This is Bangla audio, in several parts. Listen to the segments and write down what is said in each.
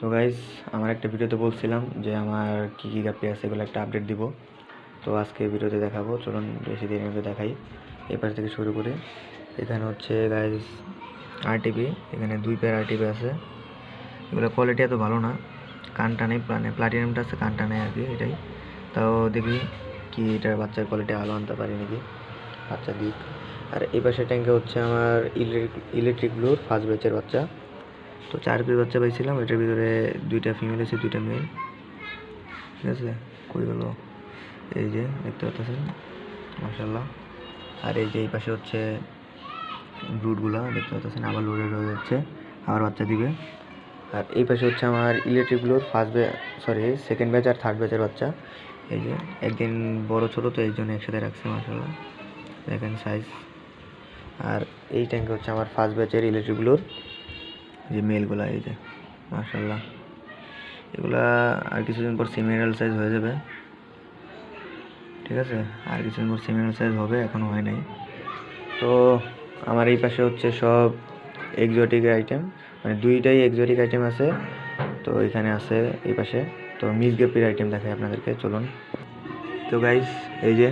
তো গাইস, আমার একটা ভিডিওতে বলছিলাম যে আমার কী কী গাপ্পি আছে এগুলো একটা আপডেট দিব। তো আজকে ভিডিওতে দেখাবো, চলুন বেশি দেরি মধ্যে দেখাই। এই পাশ থেকে শুরু করে এখানে হচ্ছে গাইস আরটিপি, এখানে 2 পেয়ার আরটিপি আছে। এগুলো কোয়ালিটি এত ভালো না, কান টানে, মানে প্লাটিনামটা আছে কান টানে আর কি, এটাই। তাও দেখি কি এটার বাচ্চার কোয়ালিটি আলো আনতে পারি নাকি, বাচ্চা দিক। আর এই পাশে ট্যাঙ্কে হচ্ছে আমার ইলেকট্রিক ব্লুর ফার্স্ট ব্যাচের বাচ্চা। তো 4 পিস বাচ্চা পাইছিলাম, এটার ভিতরে 2টা ফিমেল আছে, 2টা মেল। ঠিক আছে, কই গেল? এই যে দেখতে পাচ্ছেন, মাশাআল্লাহ। আর এই যে এই পাশে হচ্ছে ব্রুডগুলা দেখতে পাচ্ছেন, আবার লোডেড হয়ে যাচ্ছে, আবার বাচ্চা দিবে। আর এই পাশে হচ্ছে আমার ইলেকট্রিক ব্লুর সেকেন্ড ব্যাচ আর থার্ড ব্যাচের বাচ্চা। এই যে একদিন বড় ছোটো, তো এই জন্য একসাথে রাখছে, মাশাআল্লাহ দেখেন সাইজ। আর এই ট্যাঙ্কে হচ্ছে আমার ফার্স্ট ব্যাচের ইলেকট্রিক ব্লুর যে মেলগুলা, এই যে মাশাআল্লাহ। এগুলা আর কিছুদিন পর সেমিনাল সাইজ হয়ে যাবে। ঠিক আছে, আর কিছুদিন পর সেমিনাল সাইজ হবে, এখনও হয় নাই। তো আমার এই পাশে হচ্ছে সব এক্সোটিক আইটেম, মানে 2টাই এক্সোটিক আইটেম আছে। তো এখানে আছে এই পাশে, তো মিস গেপির আইটেম দেখাই আপনাদেরকে, চলুন। তো গাইস, এই যে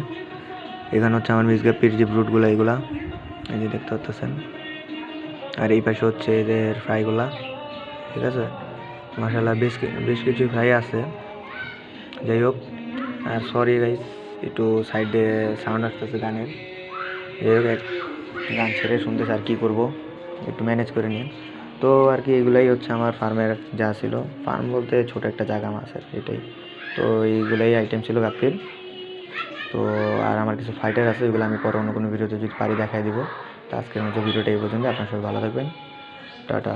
এখানে হচ্ছে আমার মিস গেপির যে ব্রুটগুলো, এইগুলা এই যে দেখতে পাচ্ছেন। আর এই পাশে হচ্ছে এদের ফ্রাইগুলা। ঠিক আছে, মাশাআল্লাহ বেশ কিছু ফ্রাই আছে। যাই হোক, আর সরি গাইস, একটু সাইডে সাউন্ড আসতেছে গানের। যাই হোক, গান ছেড়ে শুনতেছে, আর কী করবো, একটু ম্যানেজ করে নিন। তো আর কি, এগুলাই হচ্ছে আমার ফার্মের যা ছিল। ফার্ম বলতে ছোটো একটা জায়গা মাছের, এটাই। তো এইগুলাই আইটেম ছিল গাপ্পির। তো আর আমার কিছু ফাইটার আছে, এগুলো আমি পরে অন্য কোনো ভিডিওতে যদি পারি দেখাই দিব। তো আজকের মতো ভিডিওটা এই পর্যন্ত। আপনার সবাই ভালো থাকবেন, টাটা।